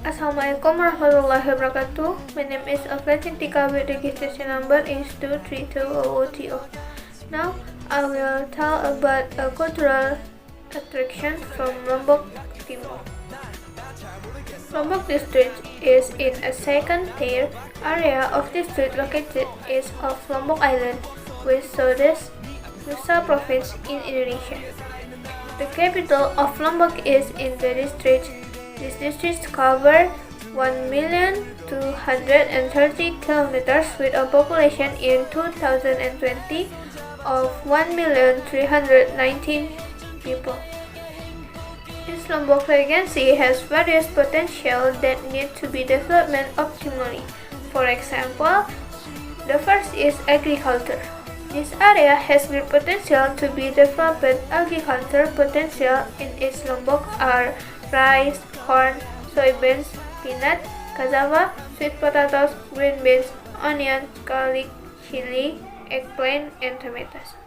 Assalamualaikum warahmatullahi wabarakatuh. My name is Afla Cintika with registration number is 2320020. Now I will tell about a cultural attraction from Lombok Timur. Lombok district is in a second-tier area of district located east of Lombok Island, with southeast Nusa Province in Indonesia. The capital of Lombok is in the district. This district covers 1,230 kilometers with a population in 2020 of 1,319 people. This Lombok Regency has various potential that need to be developed optimally. For example, the first is agriculture. This area has great potential to be developed. Agriculture potential in East Lombok are rice, corn, soybeans, peanut, cassava, sweet potatoes, green beans, onion, garlic, chili, eggplant, and tomatoes.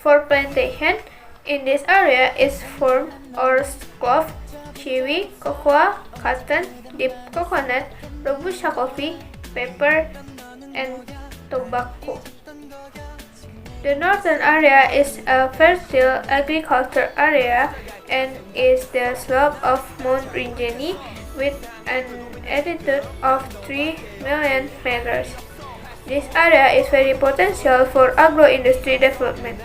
For plantation, in this area is formed or clove, kiwi, cocoa, cotton, deep coconut, robusta coffee, pepper, and tobacco. The northern area is a fertile agriculture area and is the slope of Mount Rinjani with an altitude of 3 million meters. This area is very potential for agro-industry development.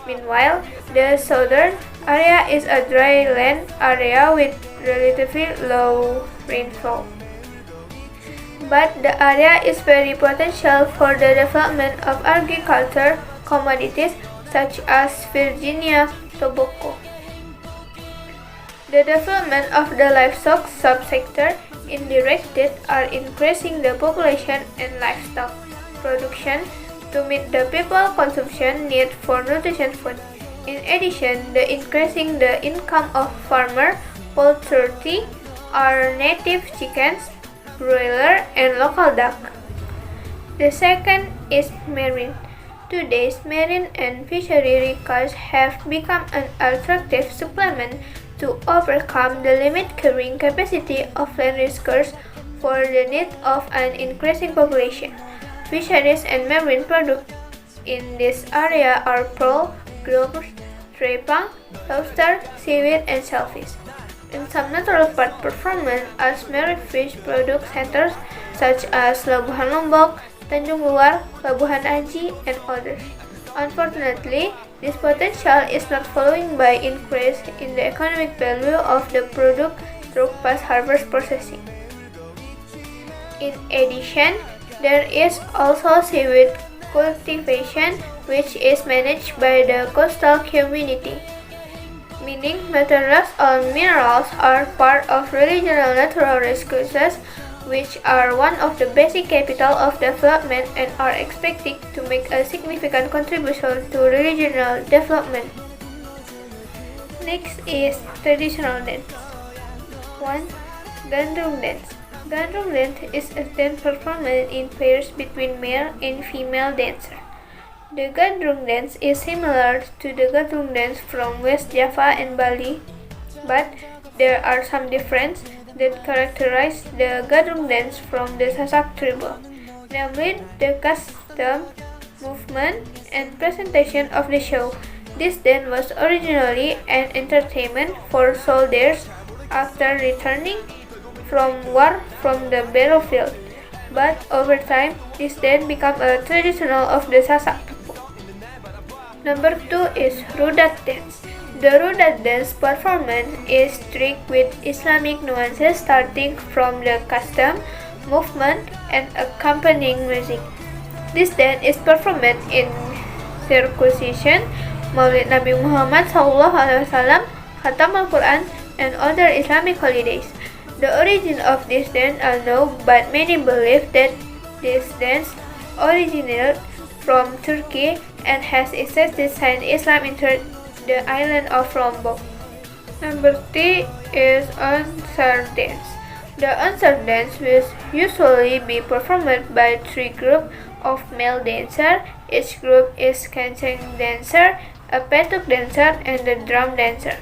Meanwhile, the southern area is a dry land area with relatively low rainfall. But the area is very potential for the development of agriculture commodities such as Virginia tobacco. The development of the livestock subsector indirected are increasing the population and livestock production to meet the people consumption need for nutrition food. In addition, the increasing the income of farmer poultry are native chickens, broiler, and local duck. The second is marine. Today's marine and fishery records have become an attractive supplement to overcome the limited carrying capacity of land resources for the need of an increasing population. Fisheries and marine products in this area are pearl, grouper, trepang, lobster, seaweed, and shellfish. In some natural park performance as marine fish product centers such as Labuhan Lombok, Tanjung Luar, Labuhan Aji, and others. Unfortunately, this potential is not followed by increase in the economic value of the product through post-harvest processing. In addition, there is also seaweed cultivation, which is managed by the coastal community, meaning materials or minerals are part of regional natural resources, which are one of the basic capital of development and are expected to make a significant contribution to regional development. Next is traditional dance. 1. Gandrung dance. Gandrung dance is a dance performed in pairs between male and female dancer. The Gandrung dance is similar to the Gandrung dance from West Java and Bali, but there are some differences that characterize the Gandrung dance from the Sasak tribe, namely the custom, movement, and presentation of the show. This dance was originally an entertainment for soldiers after returning from war from the battlefield, but over time this dance became a traditional of the Sasak people. Number 2 is Rudat dance. The Rudat dance performance is strict with Islamic nuances starting from the custom, movement, and accompanying music. This dance is performed in circumcision, Maulid Nabi Muhammad SAW, Khatam al-Quran, and other Islamic holidays. The origin of this dance are known, but many believe that this dance originated from Turkey and has existed since Islam entered the island of Lombok. Number 3 is Ansar dance. The Ansar dance will usually be performed by 3 groups of male dancers. Each group is kencang dancer, a petuk dancer, and a drum dancer.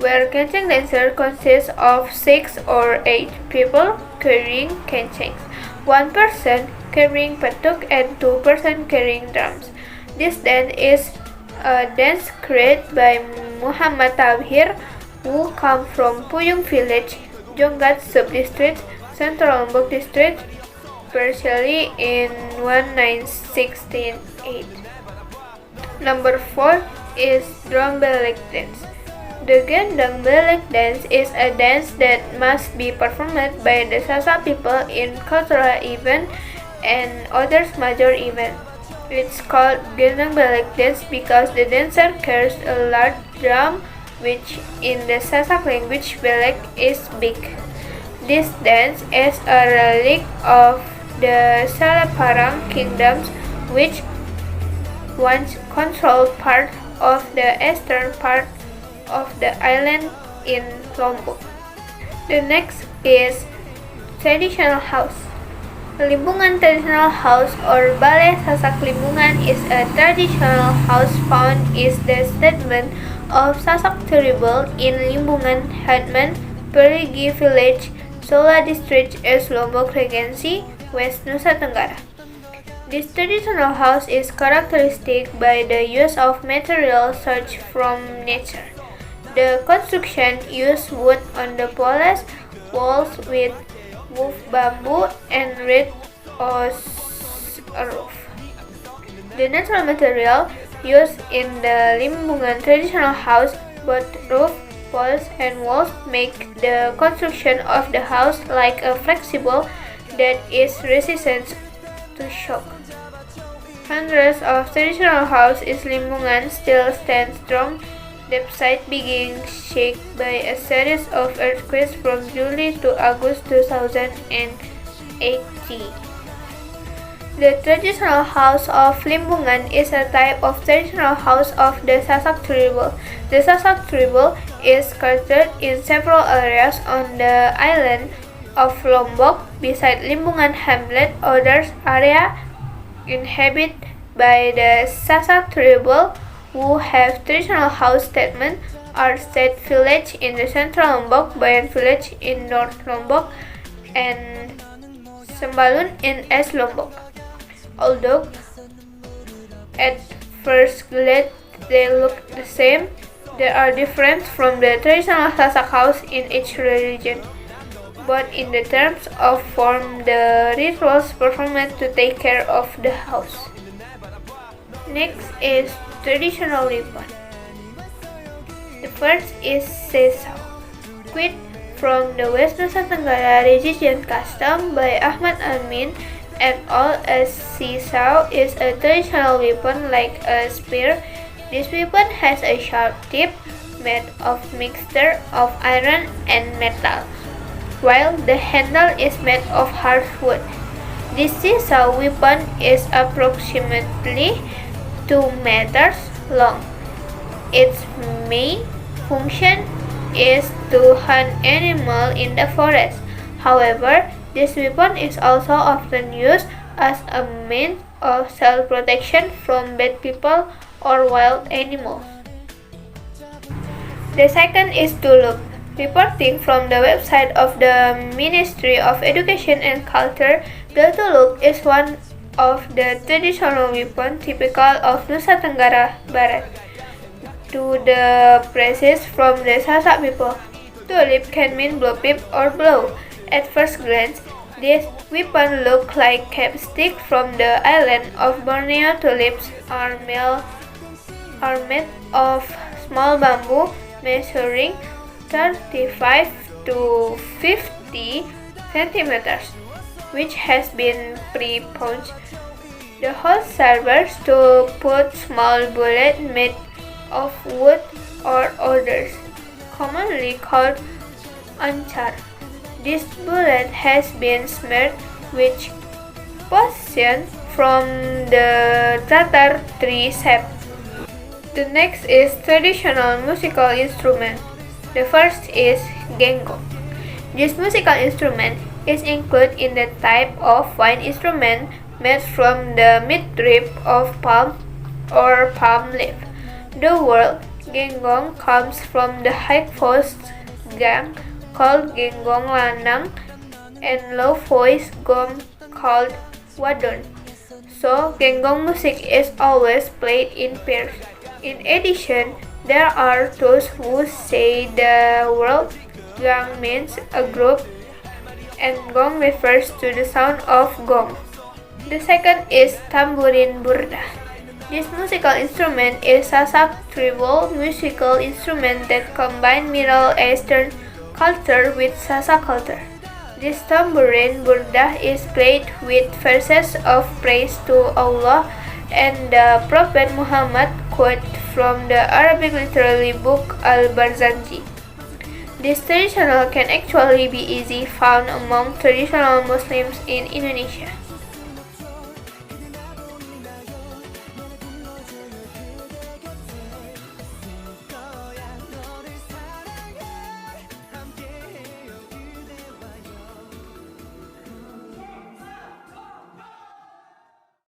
where kencang dancer consists of 6 or 8 people carrying kencangs, 1 person carrying patuk and 2 person carrying drums. This dance is a dance created by Muhammad Tawhir, who come from Puyung village, Jonggat Subdistrict, Central Lombok District, partially in 1968. Number 4 is drum belek dance. The gendang belek dance is a dance that must be performed by the Sasak people in cultural event and others major event. It's called gendang belek dance because the dancer carries a large drum, which in the Sasak language belek is big. This dance is a relic of the Salaparang kingdoms, which once controlled part of the eastern part of the island in Lombok. The next is traditional house. Limbungan traditional house or Balai Sasak Limbungan is a traditional house found in the settlement of Sasak Tribal in Limbungan, Hadman, Perigi Village, Sola District, East Lombok Regency, West Nusa Tenggara. This traditional house is characteristic by the use of materials sourced from nature. The construction used wood on the polished walls with woven bamboo and reed as a roof. The natural material used in the Limbungan traditional house, both roof, walls, and walls, make the construction of the house like a flexible that is resistant to shock. Hundreds of traditional houses in Limbungan still stand strong, despite being shaken by a series of earthquakes from July to August 2018. The traditional house of Limbungan is a type of traditional house of the Sasak Tribal. The Sasak Tribal is scattered in several areas on the island of Lombok. Beside Limbungan Hamlet, other areas inhabited by the Sasak Tribal who have traditional house settlement are State Village in the Central Lombok, Bayan Village in North Lombok, and Sembalun in East Lombok. Although at first glance they look the same, there are differences from the traditional Sasak house in each region, both in the terms of form, the rituals performed to take care of the house. Next is traditional weapon. The first is sesau, quid from the West Nusa Tenggara Region Custom by Ahmad Amin et al. A sesau is a traditional weapon like a spear. This weapon has a sharp tip made of mixture of iron and metal, while the handle is made of hard wood. This sesau weapon is approximately 2 meters long. Its main function is to hunt animals in the forest. However, this weapon is also often used as a means of self-protection from bad people or wild animals. The second is tuluk. Reporting from the website of the Ministry of Education and Culture, the tuluk is one of the traditional weapons typical of Nusa Tenggara Barat. To the praises from the Sasak people, tulip can mean blow pip or blow. At first glance, this weapon looks like capstick from the island of Borneo. Tulips are made of small bamboo measuring 35 to 50 centimeters, which has been pre-punched. The hole serves to put small bullets made of wood or others, commonly called anchar. This bullet has been smeared with poison from the tatar tree sap. The next is traditional musical instrument. The first is genggong. This musical instrument is included in the type of wind instrument made from the midrib of palm or palm leaf. The word Genggong comes from the high voiced gang called genggong lanang and low voiced gong called wadon. So, genggong music is always played in pairs. In addition, there are those who say the word gang means a group and gong refers to the sound of gong. The second is tambourine burda. This musical instrument is a Sasak tribal musical instrument that combines Middle Eastern culture with Sasak culture. This tambourine burda is played with verses of praise to Allah and the Prophet Muhammad, quote from the Arabic literary book Al-Barzanji. This traditional can actually be easily found among traditional Muslims in Indonesia.